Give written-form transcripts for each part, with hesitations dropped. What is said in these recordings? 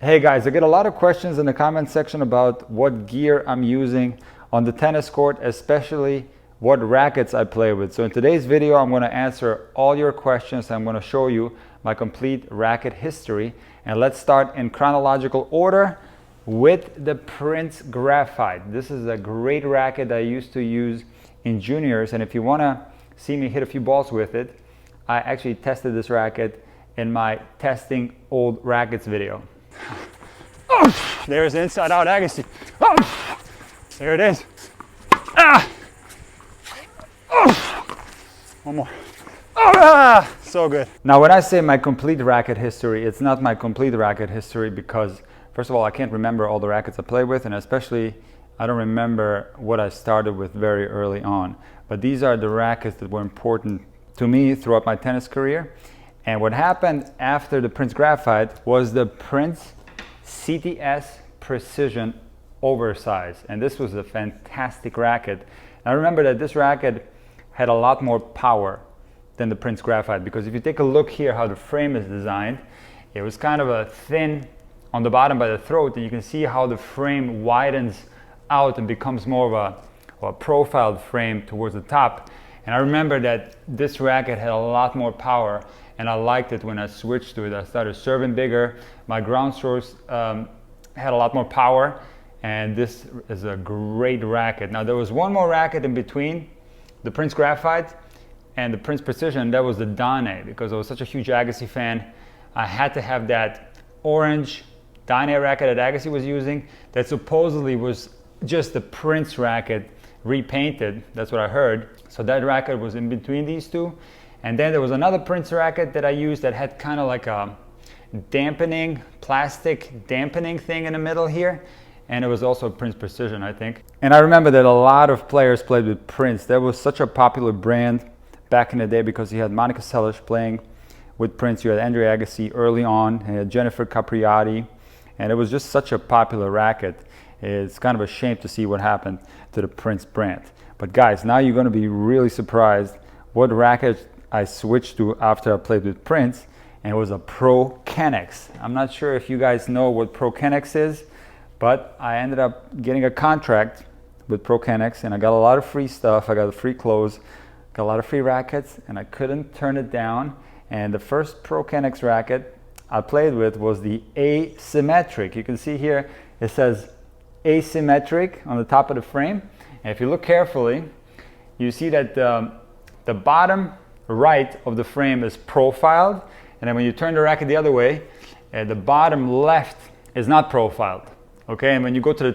Hey guys, I get a lot of questions in the comment section about what gear I'm using on the tennis court, especially what rackets I play with. So in today's video, I'm going to answer all your questions. I'm going to show you my complete racket history. And let's start in chronological order with the Prince Graphite. This is a great racket I used to use in juniors. And if you want to see me hit a few balls with it, I actually tested this racket in my testing old rackets video. Oh, there's the inside out agassi. Oh, there it is. Ah. Oh. One more. Oh, ah. So good. Now when I say my complete racket history, it's not my complete racket history because first of all, I can't remember all the rackets I play with, and especially I don't remember what I started with very early on. But these are the rackets that were important to me throughout my tennis career. And what happened after the Prince Graphite was the Prince CTS Precision Oversize. And this was a fantastic racket. I remember that this racket had a lot more power than the Prince Graphite, because if you take a look here how the frame is designed, it was kind of a thin on the bottom by the throat, and you can see how the frame widens out and becomes more of a profiled frame towards the top. And I remember that this racket had a lot more power, and I liked it when I switched to it. I started serving bigger, my ground strokes had a lot more power, and this is a great racket. Now there was one more racket in between the Prince Graphite and the Prince Precision. That was the Dane, because I was such a huge Agassi fan. I had to have that orange Dane racket that Agassi was using that supposedly was just the Prince racket repainted. That's what I heard. So that racket was in between these two. And then there was another Prince racket that I used that had kind of like a dampening, plastic dampening thing in the middle here. And it was also a Prince Precision, I think. And I remember that a lot of players played with Prince. That was such a popular brand back in the day because you had Monica Seles playing with Prince. You had Andre Agassi early on, and you had Jennifer Capriati. And it was just such a popular racket. It's kind of a shame to see what happened to the Prince brand. But guys, now you're going to be really surprised what racket I switched to after I played with Prince, and it was a Pro Kennex. I'm not sure if you guys know what Pro Kennex is, but I ended up getting a contract with Pro Kennex, and I got a lot of free stuff. I got free clothes, got a lot of free rackets, and I couldn't turn it down. And the first Pro Kennex racket I played with was the Asymmetric. You can see here it says Asymmetric on the top of the frame. And if you look carefully, you see that the bottom right of the frame is profiled, and then when you turn the racket the other way, the bottom left is not profiled. Okay, and when you go to the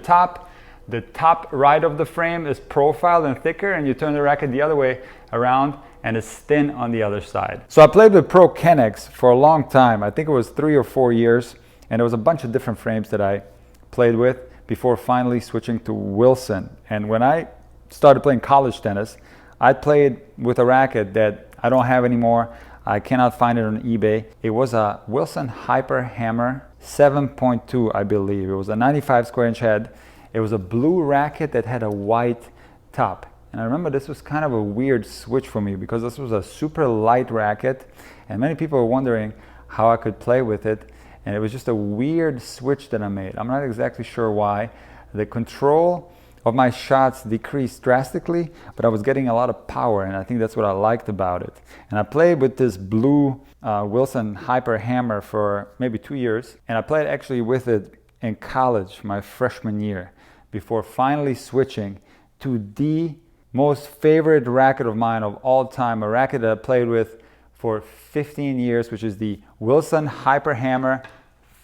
top right of the frame is profiled and thicker, and you turn the racket the other way around and it's thin on the other side. So I played with Pro Kennex for a long time. I think it was 3 or 4 years, and there was a bunch of different frames that I played with before finally switching to Wilson. And when I started playing college tennis, I played with a racket that I don't have anymore. I cannot find it on eBay. It was a Wilson Hyper Hammer 7.2, I believe. It was a 95 square inch head. It was a blue racket that had a white top. And I remember this was kind of a weird switch for me because this was a super light racket, and many people were wondering how I could play with it. And it was just a weird switch that I made. I'm not exactly sure why. The control of my shots decreased drastically, but I was getting a lot of power, and I think that's what I liked about it. And I played with this blue Wilson Hyper Hammer for maybe 2 years, and I played actually with it in college, my freshman year, before finally switching to the most favorite racket of mine of all time, a racket that I played with for 15 years, which is the Wilson Hyper Hammer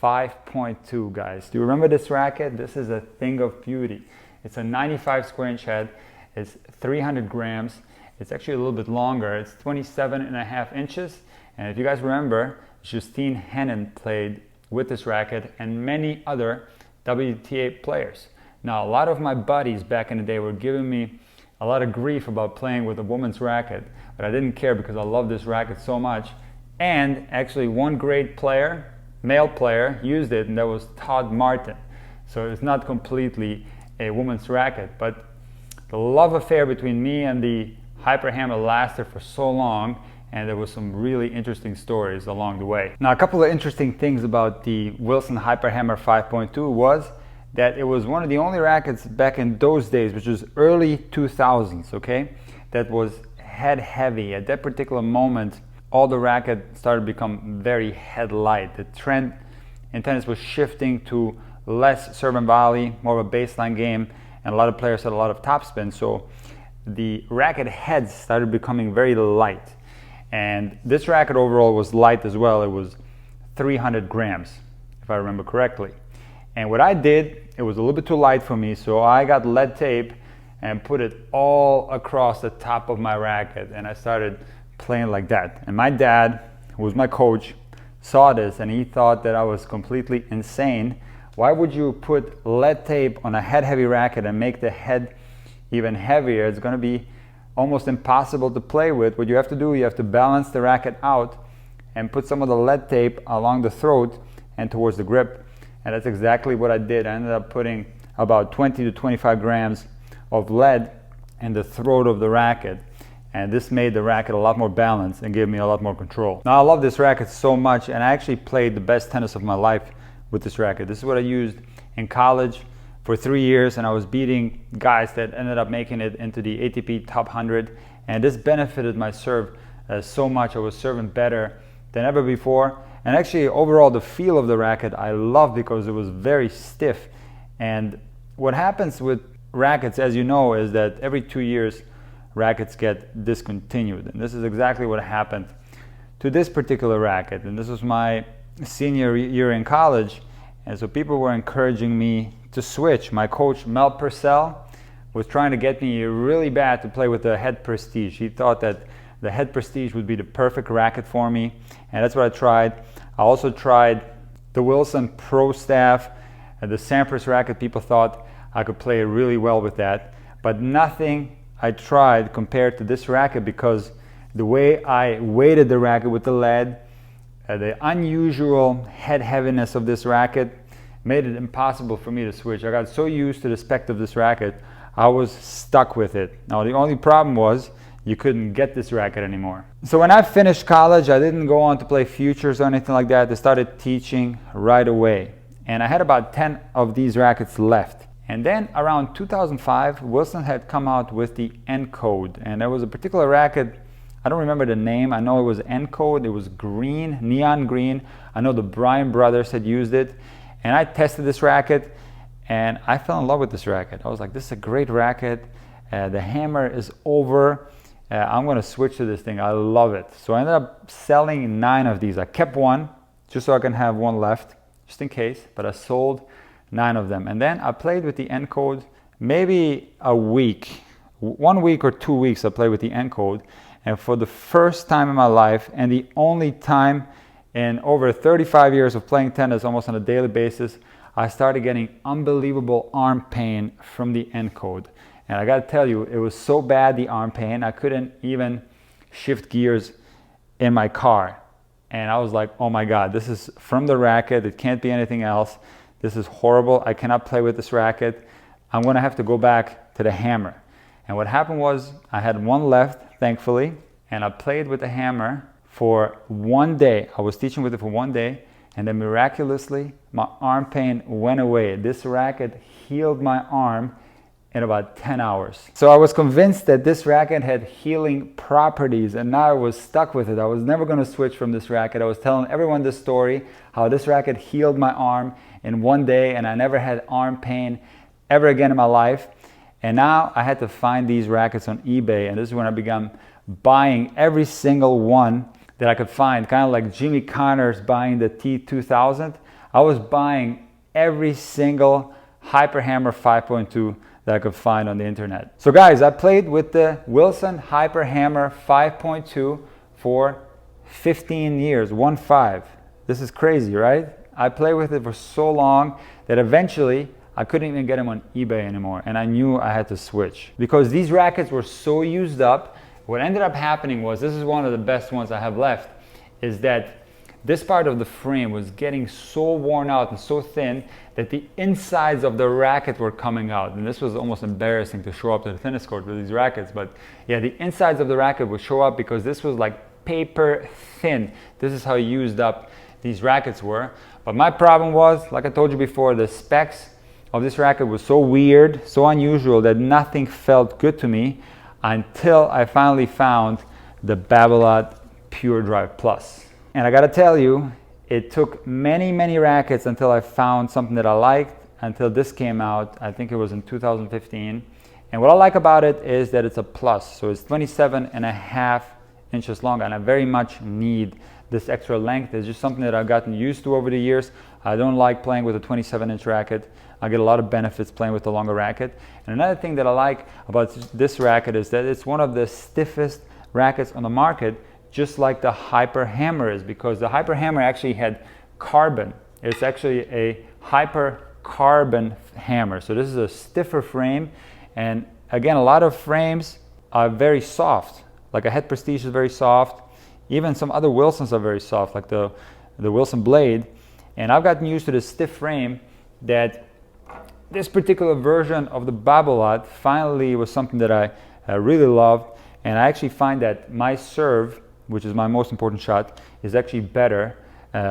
5.2, guys. Do you remember this racket? This is a thing of beauty. It's a 95 square inch head. It's 300 grams. It's actually a little bit longer. It's 27.5 inches. And if you guys remember, Justine Henin played with this racket and many other WTA players. Now, a lot of my buddies back in the day were giving me a lot of grief about playing with a woman's racket, but I didn't care because I love this racket so much. And actually one great player, male player, used it, and that was Todd Martin. So it's not completely a woman's racket, but the love affair between me and the Hyper Hammer lasted for so long, and there was some really interesting stories along the way. Now, a couple of interesting things about the Wilson Hyperhammer 5.2 was that it was one of the only rackets back in those days, which was early 2000s, okay, that was head heavy. At that particular moment, all the racket started to become very head light. The trend in tennis was shifting to less serve and volley, more of a baseline game, and a lot of players had a lot of topspin, so the racket heads started becoming very light. And this racket overall was light as well. It was 300 grams, if I remember correctly. And what I did, it was a little bit too light for me, so I got lead tape and put it all across the top of my racket, and I started playing like that. And my dad, who was my coach, saw this and he thought that I was completely insane. Why would you put lead tape on a head heavy racket and make the head even heavier? It's going to be almost impossible to play with. What you have to do, you have to balance the racket out and put some of the lead tape along the throat and towards the grip. And that's exactly what I did. I ended up putting about 20 to 25 grams of lead in the throat of the racket. And this made the racket a lot more balanced and gave me a lot more control. Now, I love this racket so much, and I actually played the best tennis of my life with this racket. This is what I used in college for 3 years, and I was beating guys that ended up making it into the ATP top 100, and this benefited my serve so much. I was serving better than ever before, and actually overall the feel of the racket I love because it was very stiff. And what happens with rackets, as you know, is that every 2 years rackets get discontinued, and this is exactly what happened to this particular racket. And this was my senior year in college, and so people were encouraging me to switch. My coach, Mel Purcell, was trying to get me really bad to play with the Head Prestige. He thought that the Head Prestige would be the perfect racket for me, and that's what I tried. I also tried the Wilson Pro Staff, the Sampras racket. People thought I could play really well with that, but nothing I tried compared to this racket, because the way I weighted the racket with the lead, the unusual head heaviness of this racket made it impossible for me to switch. I got so used to the spec of this racket, I was stuck with it. Now, the only problem was you couldn't get this racket anymore. So when I finished college, I didn't go on to play futures or anything like that. I started teaching right away. And I had about 10 of these rackets left. And then around 2005, Wilson had come out with the N-Code. And there was a particular racket, I don't remember the name. I know it was N-Code. It was green, neon green. I know the Bryan brothers had used it. And I tested this racket, and I fell in love with this racket. I was like, this is a great racket. The hammer is over. I'm going to switch to this thing. I love it. So I ended up selling 9 of these. I kept one just so I can have one left, just in case. But I sold 9 of them. And then I played with the N-Code maybe a week. 1 week or 2 weeks I played with the N-Code. And for the first time in my life, and the only time in over 35 years of playing tennis almost on a daily basis, I started getting unbelievable arm pain from the N-Code. And I gotta tell you, it was so bad, the arm pain, I couldn't even shift gears in my car. And I was like, oh my God, this is from the racket. It can't be anything else. This is horrible. I cannot play with this racket. I'm gonna have to go back to the hammer. And what happened was I had one left, thankfully, and I played with the hammer for 1 day. I was teaching with it for 1 day, and then miraculously my arm pain went away. This racket healed my arm in about 10 hours. So I was convinced that this racket had healing properties, and now I was stuck with it. I was never going to switch from this racket. I was telling everyone this story, how this racket healed my arm in 1 day, and I never had arm pain ever again in my life. And now I had to find these rackets on eBay, and this is when I began buying every single one that I could find, kind of like Jimmy Connors buying the T2000. I was buying every single Hyperhammer 5.2 that I could find on the internet. So guys, I played with the Wilson Hyperhammer 5.2 for 15 years, 1-5. This is crazy, right? I played with it for so long that eventually I couldn't even get them on eBay anymore, and I knew I had to switch. Because these rackets were so used up, what ended up happening was, this is one of the best ones I have left, is that this part of the frame was getting so worn out and so thin that the insides of the racket were coming out. And this was almost embarrassing to show up to the tennis court with these rackets. But yeah, the insides of the racket would show up because this was like paper thin. This is how used up these rackets were. But my problem was, like I told you before, the specs of this racket was so weird, so unusual, that nothing felt good to me until I finally found the Babolat Pure Drive Plus. And I gotta tell you, it took many rackets until I found something that I liked, until this came out. I think it was in 2015. And what I like about it is that it's a plus. So it's 27.5 inches long, and I very much need this extra length. It's just something that I've gotten used to over the years. I don't like playing with a 27-inch racket. I get a lot of benefits playing with the longer racket. And another thing that I like about this racket is that it's one of the stiffest rackets on the market, just like the Hyper Hammer is, because the Hyper Hammer actually had carbon. It's actually a hyper carbon hammer. So this is a stiffer frame, and again, a lot of frames are very soft. Like a Head Prestige is very soft. Even some other Wilsons are very soft, like the Wilson Blade. And I've gotten used to this stiff frame, that this particular version of the Babolat finally was something that I really loved. And I actually find that my serve, which is my most important shot, is actually better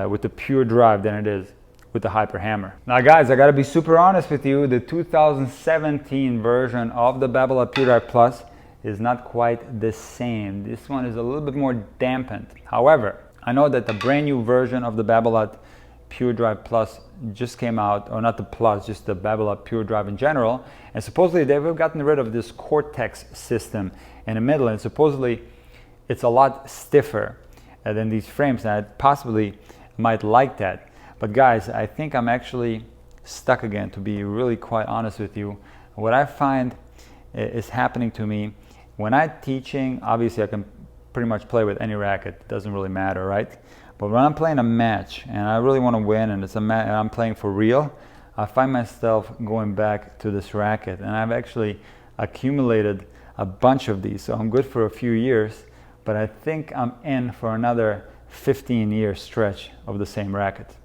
with the Pure Drive than it is with the Hyper Hammer. Now guys, I gotta be super honest with you, the 2017 version of the Babolat Pure Drive Plus is not quite the same. This one is a little bit more dampened. However, I know that the brand new version of the Babolat Pure Drive Plus just came out, or not the Plus, just the Babolat Pure Drive in general, and supposedly they've gotten rid of this Cortex system in the middle, and supposedly it's a lot stiffer than these frames, and I possibly might like that. But guys, I think I'm actually stuck again, to be really quite honest with you. What I find is happening to me when I'm teaching, obviously I can pretty much play with any racket, it doesn't really matter, right? But when I'm playing a match and I really want to win, and it's a match and I'm playing for real, I find myself going back to this racket, and I've actually accumulated a bunch of these, so I'm good for a few years, but I think I'm in for another 15-year stretch of the same racket.